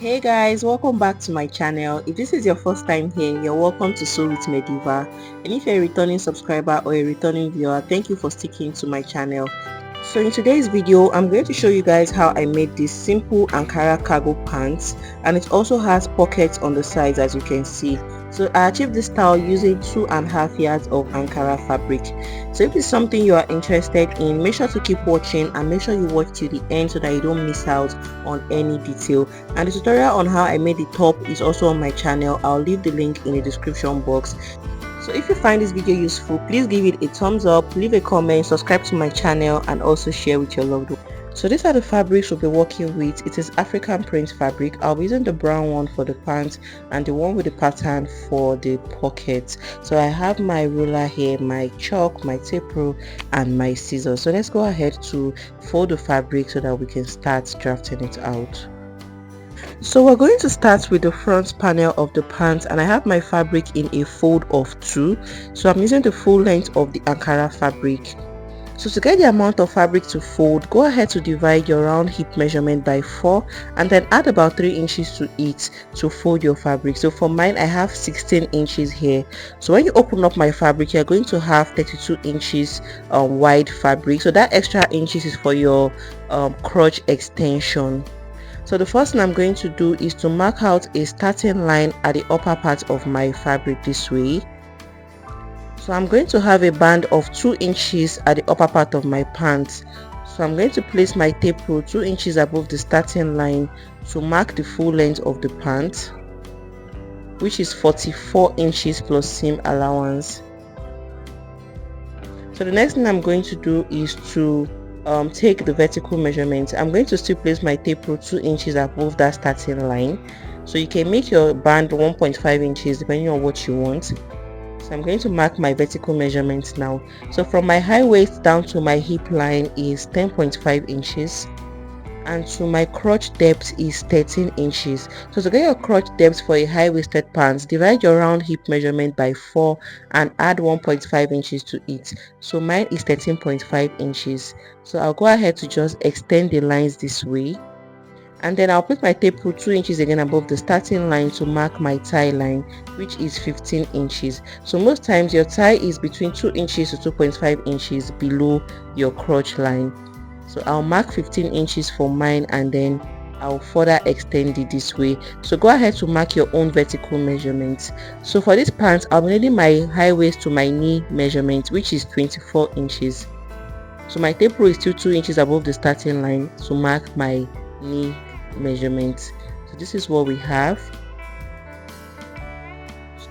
Hey guys, welcome back to my channel. If this is your first time here, you're welcome to Sew with Mediva. And if you're a returning subscriber or a returning viewer, thank you for sticking to my channel. So in today's video, I'm going to show you guys how I made this simple Ankara cargo pants, and it also has pockets on the sides, as you can see. So I achieved this style using 2.5 yards of Ankara fabric. So if it's something you are interested in, make sure to keep watching and make sure you watch till the end so that you don't miss out on any detail. And the tutorial on how I made the top is also on my channel. I'll leave the link in the description box. So if you find this video useful, please give it a thumbs up, leave a comment, subscribe to my channel, and also share with your loved ones. So these are the fabrics we'll be working with. It is African print fabric. I'll be using the brown one for the pants and the one with the pattern for the pockets. So I have my ruler here, my chalk, my tape rule, and my scissors. So let's go ahead to fold the fabric so that we can start drafting it out. So we're going to start with the front panel of the pants, and I have my fabric in a fold of 2. So I'm using the full length of the Ankara fabric. So to get the amount of fabric to fold, go ahead to divide your round hip measurement by 4 and then add about 3 inches to it to fold your fabric. So for mine, I have 16 inches here. So when you open up my fabric, you're going to have 32 inches wide fabric. So that extra inches is for your crotch extension. So the first thing I'm going to do is to mark out a starting line at the upper part of my fabric this way. So I'm going to have a band of 2 inches at the upper part of my pants. So I'm going to place my tape rule 2 inches above the starting line to mark the full length of the pant, which is 44 inches plus seam allowance. So the next thing I'm going to do is to take the vertical measurement. I'm going to still place my tape rule 2 inches above that starting line. So you can make your band 1.5 inches depending on what you want. So I'm going to mark my vertical measurement now. So from my high waist down to my hip line is 10.5 inches. And to my crotch depth is 13 inches. So to get your crotch depth for a high-waisted pants, divide your round hip measurement by 4 and add 1.5 inches to it. So mine is 13.5 inches. So I'll go ahead to just extend the lines this way. And then I'll put my tape rule 2 inches again above the starting line to mark my tie line, which is 15 inches. So most times your tie is between 2 inches to 2.5 inches below your crotch line. So I'll mark 15 inches for mine and then I'll further extend it this way. So go ahead to mark your own vertical measurements. So for this pants, I'll be needing my high waist to my knee measurement, which is 24 inches. So my tape rule is still 2 inches above the starting line to mark my knee measurement. So this is what we have.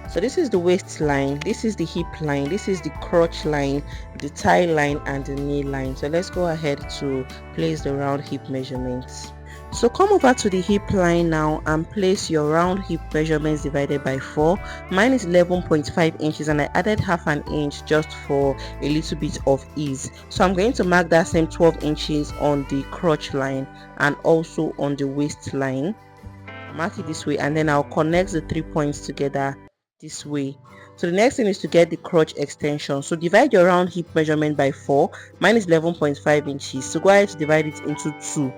So this is the waistline, this is the hip line, this is the crotch line, the tie line, and the knee line. So let's go ahead to place the round hip measurements. So come over to the hip line now and place your round hip measurements divided by 4. Mine is 11.5 inches and I added half an inch just for a little bit of ease. So I'm going to mark that same 12 inches on the crotch line and also on the waistline. Mark it this way and then I'll connect the 3 points together this way. So the next thing is to get the crotch extension. So divide your round hip measurement by 4. Mine is 11.5 inches. So go ahead to divide it into 2.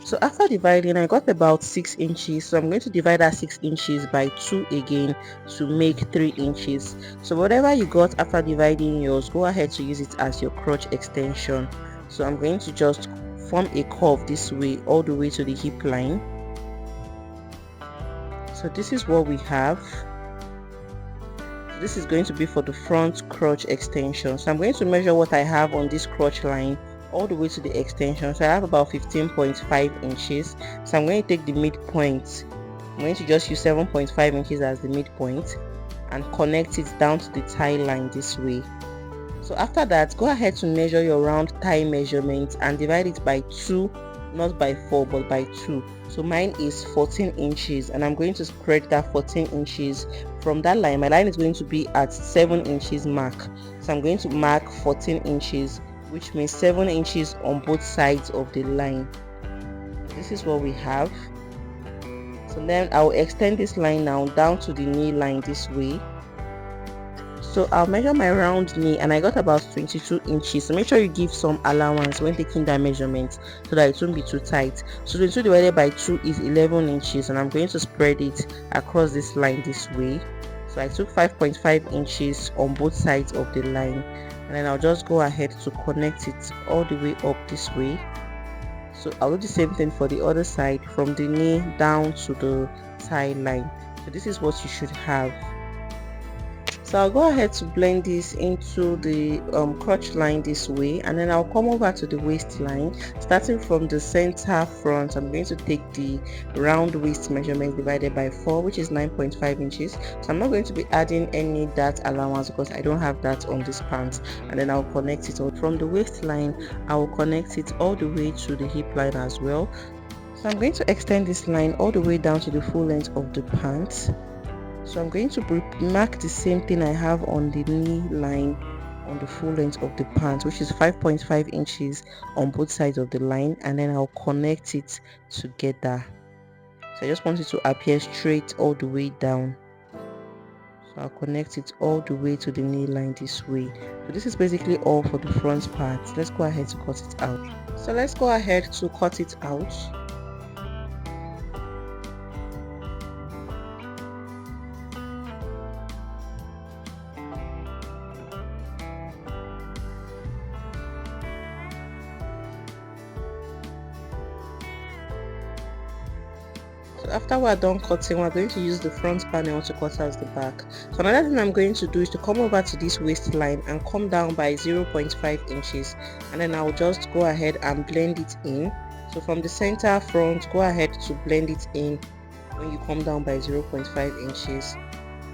So after dividing, I got about 6 inches. So I'm going to divide that 6 inches by 2 again to make 3 inches. So whatever you got after dividing yours, go ahead to use it as your crotch extension. So I'm going to just form a curve this way all the way to the hip line. So this is what we have. This is going to be for the front crotch extension. So I'm going to measure what I have on this crotch line all the way to the extension. So I have about 15.5 inches. So I'm going to take the midpoint. I'm going to just use 7.5 inches as the midpoint and connect it down to the tie line this way. So after that, go ahead to measure your round tie measurement and divide it by 2, not by 4 but by 2. So mine is 14 inches and I'm going to spread that 14 inches from that line. My line is going to be at 7 inches mark. So I'm going to mark 14 inches, which means 7 inches on both sides of the line. This is what we have. So then I'll extend this line now down to the knee line this way. So I'll measure my round knee and I got about 22 inches. So make sure you give some allowance when taking that measurement so that it won't be too tight. So 22 divided by 2 is 11 inches, and I'm going to spread it across this line this way. So I took 5.5 inches on both sides of the line, and then I'll just go ahead to connect it all the way up this way. So I'll do the same thing for the other side, from the knee down to the thigh line. So this is what you should have. So I'll go ahead to blend this into the crotch line this way, and then I'll come over to the waistline. Starting from the center front, I'm going to take the round waist measurement divided by 4, which is 9.5 inches. So I'm not going to be adding any dart allowance because I don't have that on this pants. And then I'll connect it all from the waistline. I will connect it all the way to the hip line as well. So I'm going to extend this line all the way down to the full length of the pants. So I'm going to mark the same thing I have on the knee line on the full length of the pants, which is 5.5 inches on both sides of the line, and then I'll connect it together. So I just want it to appear straight all the way down. So I'll connect it all the way to the knee line this way. So this is basically all for the front part. Let's go ahead to cut it out. So let's go ahead to cut it out. So after we're done cutting, we're going to use the front panel to cut out the back. So another thing I'm going to do is to come over to this waistline and come down by 0.5 inches, and then I'll just go ahead and blend it in. So from the center front, go ahead to blend it in when you come down by 0.5 inches,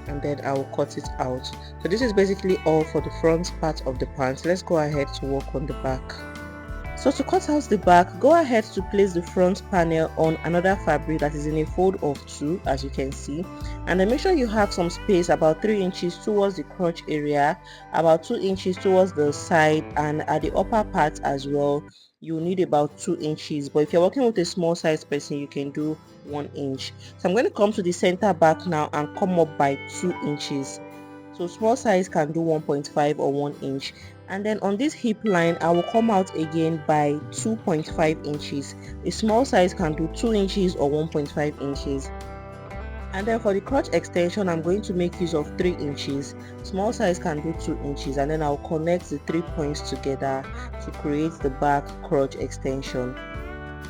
and then I will cut it out. So this is basically all for the front part of the pants. Let's go ahead to work on the back. So to cut out the back, go ahead to place the front panel on another fabric that is in a fold of 2, as you can see, and then make sure you have some space, about 3 inches towards the crotch area, about 2 inches towards the side, and at the upper part as well you need about 2 inches. But if you're working with a small size person, you can do 1 inch. So I'm going to come to the center back now and come up by 2 inches. So small size can do 1.5 or 1 inch. And then on this hip line, I will come out again by 2.5 inches. A small size can do 2 inches or 1.5 inches. And then for the crotch extension, I'm going to make use of 3 inches. Small size can do 2 inches, and then I'll connect the 3 points together to create the back crotch extension.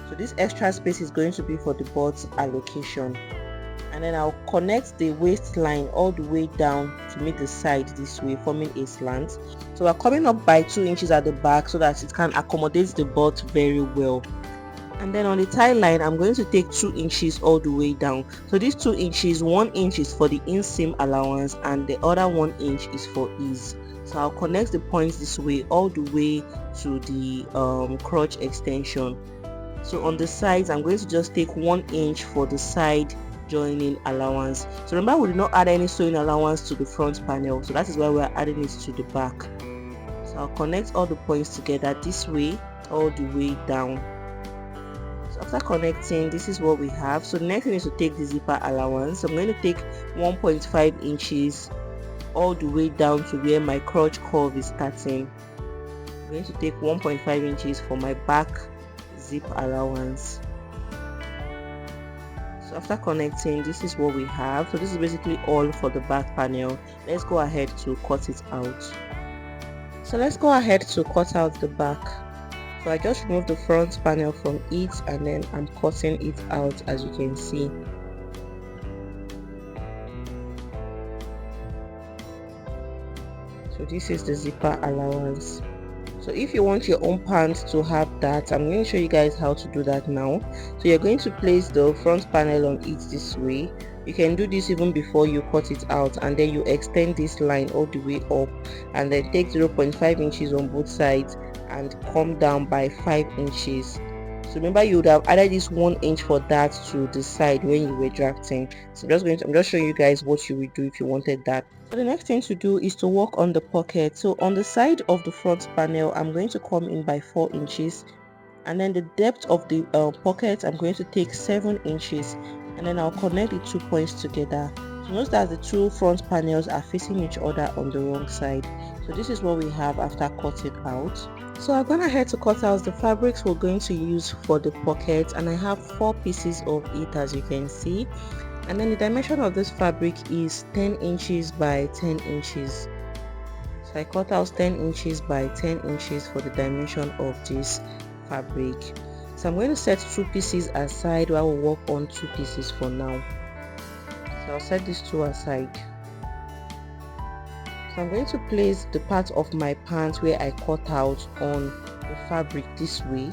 So this extra space is going to be for the butt allocation. And then I'll connect the waistline all the way down to meet the side this way, forming a slant. So we're coming up by 2 inches at the back so that it can accommodate the butt very well. And then on the thigh line, I'm going to take 2 inches all the way down. So these 2 inches, 1 inch is for the inseam allowance and the other 1 inch is for ease. So I'll connect the points this way all the way to the crotch extension. So on the sides, I'm going to just take 1 inch for the side joining allowance. So remember, we did not add any sewing allowance to the front panel, so that is why we are adding it to the back. So I'll connect all the points together this way all the way down. So after connecting, this is what we have. So the next thing is to take the zipper allowance. So I'm going to take 1.5 inches all the way down to where my crotch curve is starting. I'm going to take 1.5 inches for my back zip allowance. So after connecting, this is what we have. So this is basically all for the back panel. Let's go ahead to cut it out. So let's go ahead to cut out the back. So I just removed the front panel from it and then I'm cutting it out, as you can see. So this is the zipper allowance. So if you want your own pants to have that, I'm going to show you guys how to do that now. So you're going to place the front panel on it this way. You can do this even before you cut it out, and then you extend this line all the way up and then take 0.5 inches on both sides and come down by 5 inches. So remember, you would have added this 1 inch for that to the side when you were drafting. So I'm just showing you guys what you would do if you wanted that. So the next thing to do is to work on the pocket. So on the side of the front panel, I'm going to come in by 4 inches, and then the depth of the pocket, I'm going to take 7 inches, and then I'll connect the 2 points together Notice that the two front panels are facing each other on the wrong side. So this is what we have after cutting out. So I've gone ahead to cut out the fabrics we're going to use for the pocket, and I have 4 pieces of it, as you can see. And then the dimension of this fabric is 10 inches by 10 inches. So I cut out 10 inches by 10 inches for the dimension of this fabric. So I'm going to set 2 pieces aside while we work on 2 pieces for now. So I'll set these 2 aside. So I'm going to place the part of my pants where I cut out on the fabric this way.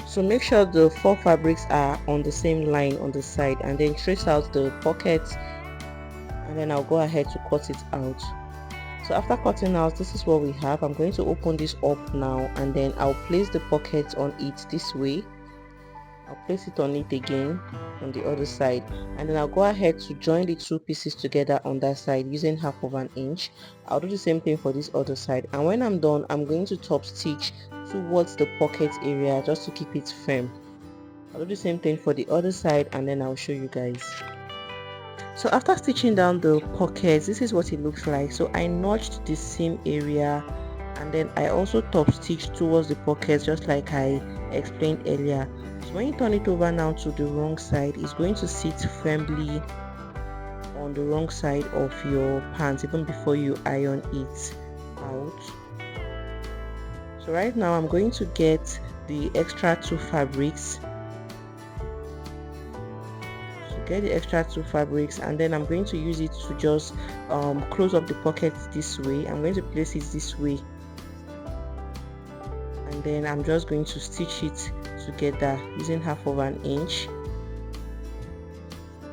So make sure the 4 fabrics are on the same line on the side, and then trace out the pockets, and then I'll go ahead to cut it out. So after cutting out, this is what we have. I'm going to open this up now, and then I'll place the pocket on it this way. I'll place it on it again on the other side, and then I'll go ahead to join the 2 pieces together on that side using half of an inch. I'll do the same thing for this other side, and when I'm done, I'm going to top stitch towards the pocket area just to keep it firm. I'll do the same thing for the other side, and then I'll show you guys. So after stitching down the pockets, this is what it looks like. So I notched the seam area, and then I also top stitched towards the pockets just like I explained earlier. So when you turn it over now to the wrong side, it's going to sit firmly on the wrong side of your pants even before you iron it out. So right now I'm going to get the extra 2 fabrics. Get the extra 2 fabrics, and then I'm going to use it to just close up the pocket this way. I'm going to place it this way, and then I'm just going to stitch it together using half of an inch.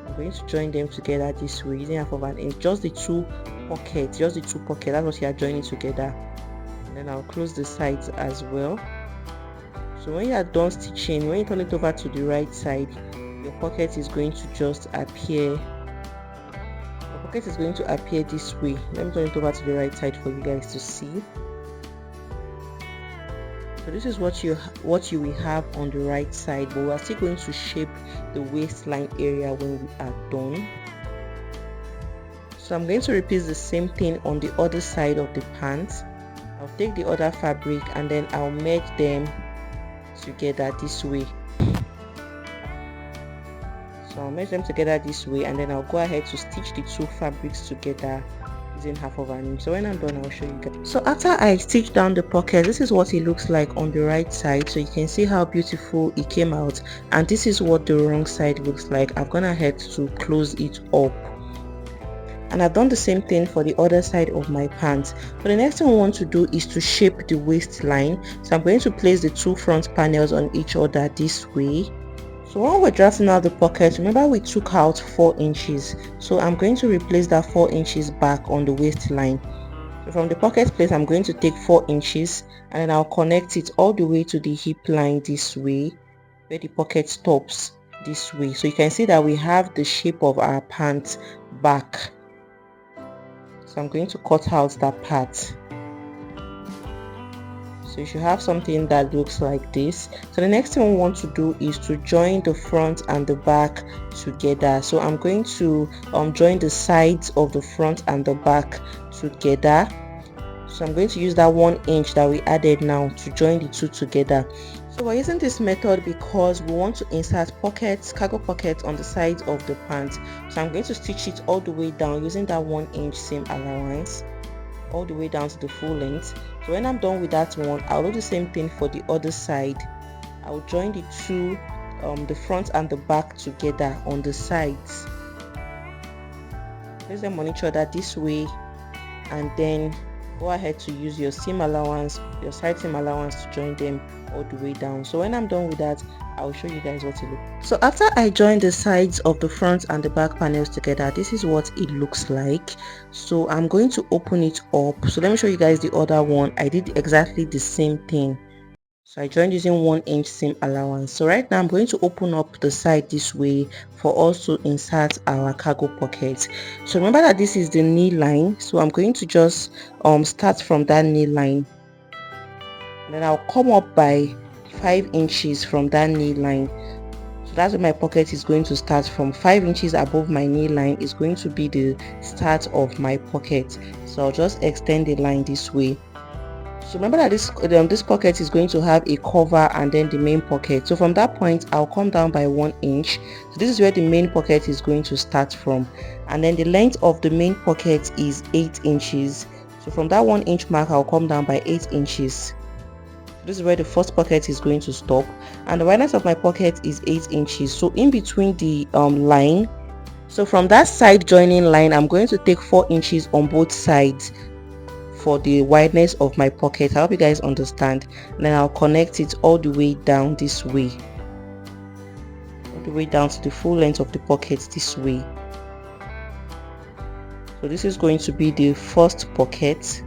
I'm going to join them together this way using half of an inch, just the 2 pockets, that's what you are joining together. And then I'll close the sides as well. So when you are done stitching, when you turn it over to the right side, your pocket is going to just appear. Your pocket is going to appear this way. Let me turn it over to the right side for you guys to see. So this is what you will have on the right side, but we are still going to shape the waistline area when we are done. So I'm going to repeat the same thing on the other side of the pants. I'll take the other fabric, and then I'll merge them together this way. So I'll merge them together this way, and then I'll go ahead to stitch the 2 fabrics together using half of an inch. So when I'm done, I'll show you guys. So after I stitched down the pocket, this is what it looks like on the right side. So you can see how beautiful it came out, and this is what the wrong side looks like. I've gone ahead to close it up, and I've done the same thing for the other side of my pants. But the next thing we want to do is to shape the waistline. So I'm going to place the 2 front panels on each other this way. So when we're drafting out the pocket, remember we took out 4 inches. So I'm going to replace that 4 inches back on the waistline. So from the pocket place, I'm going to take 4 inches, and then I'll connect it all the way to the hip line this way, where the pocket stops this way. So you can see that we have the shape of our pants back. So I'm going to cut out that part. So you should have something that looks like this. So the next thing we want to do is to join the front and the back together. So I'm going to join the sides of the front and the back together. So I'm going to use that 1 inch that we added now to join the 2 together. So we're using this method because we want to insert pockets, cargo pockets on the sides of the pants. So I'm going to stitch it all the way down using that 1 inch seam allowance, all the way down to the full length. So when I'm done with that one, I'll do the same thing for the other side. I'll join the 2, the front and the back together on the sides. Place them on each other this way, and then go ahead to use your seam allowance, your side seam allowance, to join them all the way down. So when I'm done with that, I'll show you guys what it looks like. So after I joined the sides of the front and the back panels together, this is what it looks like. So I'm going to open it up. So let me show you guys the other one. I did exactly the same thing. So I joined using 1 inch seam allowance. So right now I'm going to open up the side this way for us to insert our cargo pockets. So remember that this is the knee line. So I'm going to just start from that knee line, and then I'll come up by 5 inches from that knee line. So that's where my pocket is going to start from. 5 inches above my knee line is going to be the start of my pocket. So I'll just extend the line this way. So remember that this pocket is going to have a cover and then the main pocket. So from that point, I'll come down by 1 inch. So this is where the main pocket is going to start from. And then the length of the main pocket is 8 inches. So from that 1 inch mark, I'll come down by 8 inches. This is where the first pocket is going to stop. And the wideness of my pocket is 8 inches. So in between the line, so from that side joining line, I'm going to take 4 inches on both sides for the wideness of my pocket. I hope you guys understand. And then I'll connect it all the way down this way, all the way down to the full length of the pocket this way. So this is going to be the first pocket.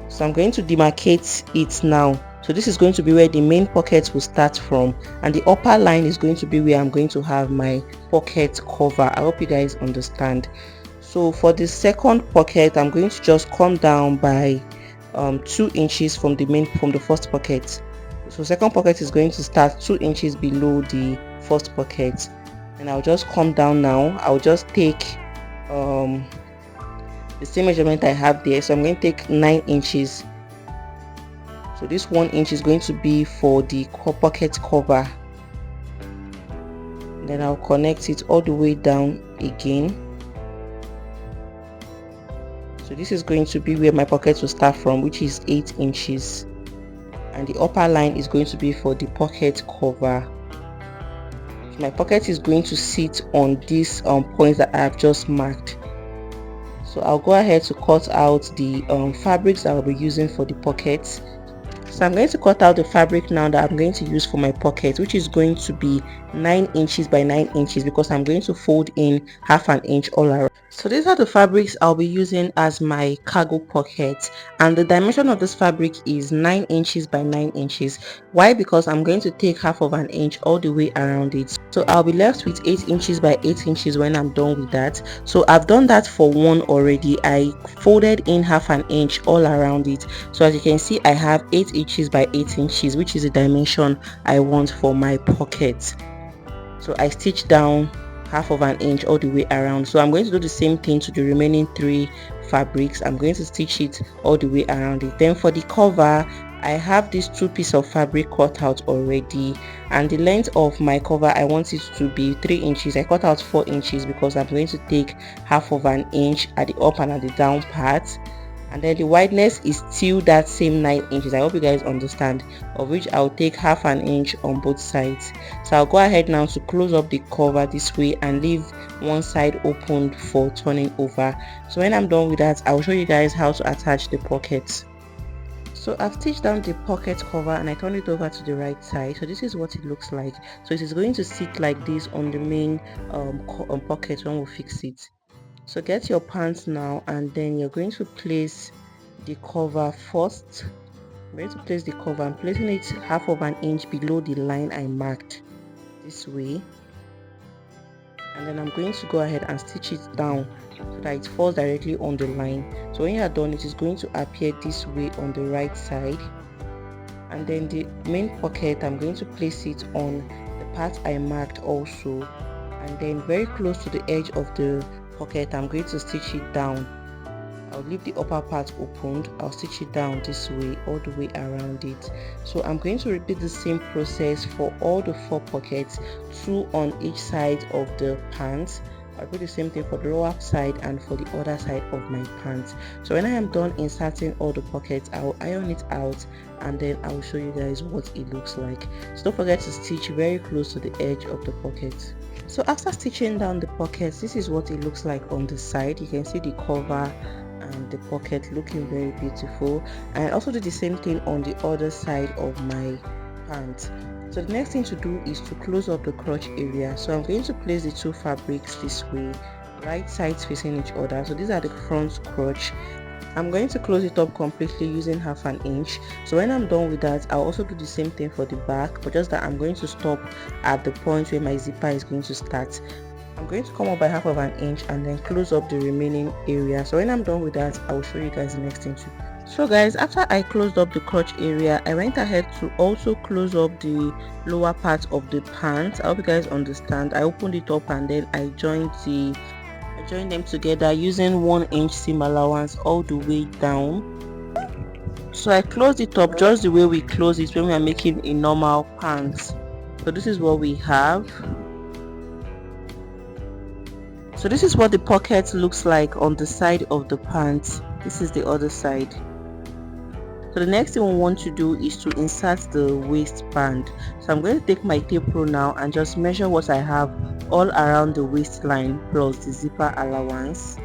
So I'm going to demarcate it now. So this is going to be where the main pocket will start from, and the upper line is going to be where I'm going to have my pocket cover. I hope you guys understand. So for the second pocket, I'm going to just come down by 2 inches from the first pocket. So second pocket is going to start 2 inches below the first pocket, and I'll just come down now. I'll just take the same measurement I have there. So I'm going to take 9 inches. So this 1 inch is going to be for the pocket cover. Then I'll connect it all the way down again. So this is going to be where my pocket will start from, which is 8 inches. And the upper line is going to be for the pocket cover. So my pocket is going to sit on these points that I have just marked. So I'll go ahead to cut out the fabrics that I'll be using for the pockets. So I'm going to cut out the fabric now that I'm going to use for my pocket, which is going to be 9 inches by 9 inches, because I'm going to fold in half an inch all around. So these are the fabrics I'll be using as my cargo pocket, and the dimension of this fabric is 9 inches by 9 inches. Why? Because I'm going to take half of an inch all the way around it. So I'll be left with 8 inches by 8 inches when I'm done with that. So I've done that for one already. I folded in half an inch all around it. So as you can see, I have 8 inches by 8 inches, which is the dimension I want for my pocket. So I stitched down half of an inch all the way around. So I'm going to do the same thing to the remaining 3 fabrics. I'm going to stitch it all the way around it. Then for the cover, I have these 2 pieces of fabric cut out already, and the length of my cover, I want it to be 3 inches. I cut out 4 inches because I'm going to take half of an inch at the up and at the down part. And then the wideness is still that same 9 inches. I hope you guys understand, of which I'll take half an inch on both sides. So I'll go ahead now to close up the cover this way and leave one side open for turning over. So when I'm done with that, I'll show you guys how to attach the pockets. So I've stitched down the pocket cover and I turn it over to the right side. So this is what it looks like. So it is going to sit like this on the main pocket when we fix it. So get your pants now, and then you're going to place the cover first. I'm going to place the cover and placing it half of an inch below the line I marked this way. And then I'm going to go ahead and stitch it down so that it falls directly on the line. So when you are done, it is going to appear this way on the right side. And then the main pocket, I'm going to place it on the part I marked also. And then very close to the edge of the pocket, I'm going to stitch it down. I'll leave the upper part opened. I'll stitch it down this way all the way around it. So I'm going to repeat the same process for all the 4 pockets, 2 on each side of the pants. I'll do the same thing for the lower side and for the other side of my pants. So when I am done inserting all the pockets, I'll iron it out and then I will show you guys what it looks like. So don't forget to stitch very close to the edge of the pocket. So after stitching down the pockets, this is what it looks like on the side. You can see the cover and the pocket looking very beautiful. And I also do the same thing on the other side of my pants. So the next thing to do is to close up the crotch area. So I'm going to place the 2 fabrics this way, right sides facing each other. So these are the front crotch. I'm going to close it up completely using half an inch. So when I'm done with that, I'll also do the same thing for the back, but just that I'm going to stop at the point where my zipper is going to start. I'm going to come up by half of an inch and then close up the remaining area. So when I'm done with that, I will show you guys the next thing So guys, after I closed up the crotch area, I went ahead to also close up the lower part of the pants. I hope you guys understand. I opened it up and then I joined them together using 1 inch seam allowance all the way down. So I closed it up just the way we close it when we are making a normal pants. So this is what we have. So this is what the pocket looks like on the side of the pants. This is the other side. So the next thing we want to do is to insert the waistband. So I'm going to take my tape rule now and just measure what I have all around the waistline plus the zipper allowance.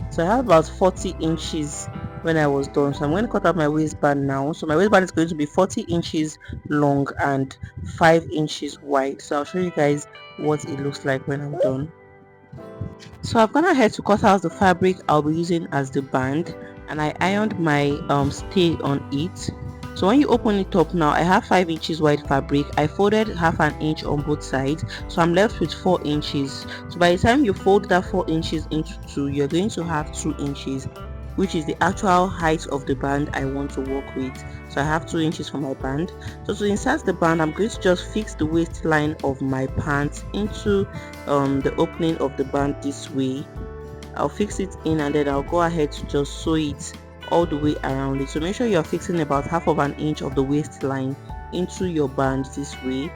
So I have about 40 inches when I was done. So I'm going to cut out my waistband now. So my waistband is going to be 40 inches long and 5 inches wide. So I'll show you guys what it looks like when I'm done. So I've gone ahead to cut out the fabric I'll be using as the band, and I ironed my stay on it. So when you open it up now, I have 5 inches wide fabric. I folded half an inch on both sides, so I'm left with 4 inches. So by the time you fold that 4 inches into 2, you're going to have 2 inches, which is the actual height of the band I want to work with. So I have 2 inches for my band. So to insert the band, I'm going to just fix the waistline of my pants into the opening of the band this way. I'll fix it in and then I'll go ahead to just sew it all the way around it. So make sure you're fixing about half of an inch of the waistline into your band this way.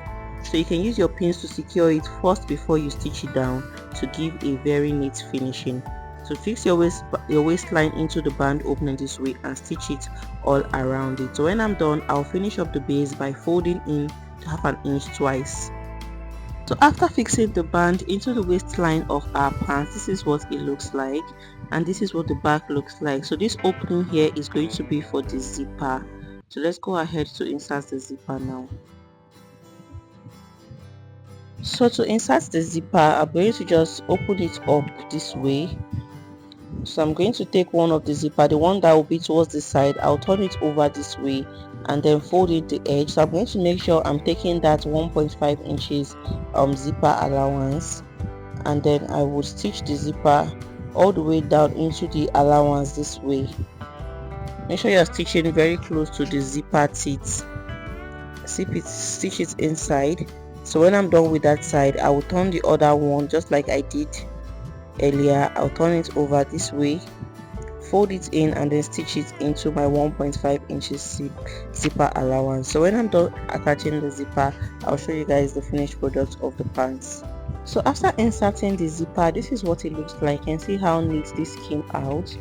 So you can use your pins to secure it first before you stitch it down to give a very neat finishing. So fix your waistline into the band opening this way and stitch it all around it. So when I'm done, I'll finish up the base by folding in to half an inch twice. So after fixing the band into the waistline of our pants, this is what it looks like, and this is what the back looks like. So this opening here is going to be for the zipper. So let's go ahead to insert the zipper now. So to insert the zipper, I'm going to just open it up this way. So I'm going to take one of the zipper, the one that will be towards the side. I'll turn it over this way and then fold it the edge. So I'm going to make sure I'm taking that 1.5 inches zipper allowance, and then I will stitch the zipper all the way down into the allowance this way. Make sure you're stitching very close to the zipper teeth. Stitch it inside. So when I'm done with that side, I will turn the other one just like I did earlier. I'll turn it over this way, fold it in, and then stitch it into my 1.5 inches zipper allowance. So when I'm done attaching the zipper, I'll show you guys the finished product of the pants. So after inserting the zipper, this is what it looks like, and see how neat this came out.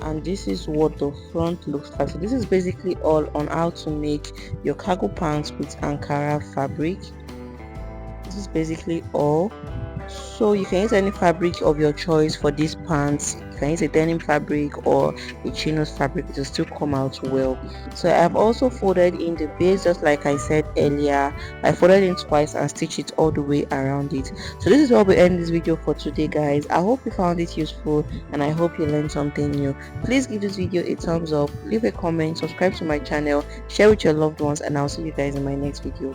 And this is what the front looks like. So this is basically all on how to make your cargo pants with Ankara fabric. This is basically all. So you can use any fabric of your choice for these pants. You can use a denim fabric or a chinos fabric, it will still come out well. So I have also folded in the base just like I said earlier. I folded in twice and stitched it all the way around it. So this is where we end this video for today, guys. I hope you found it useful and I hope you learned something new. Please give this video a thumbs up, leave a comment, subscribe to my channel, share with your loved ones, and I'll see you guys in my next video.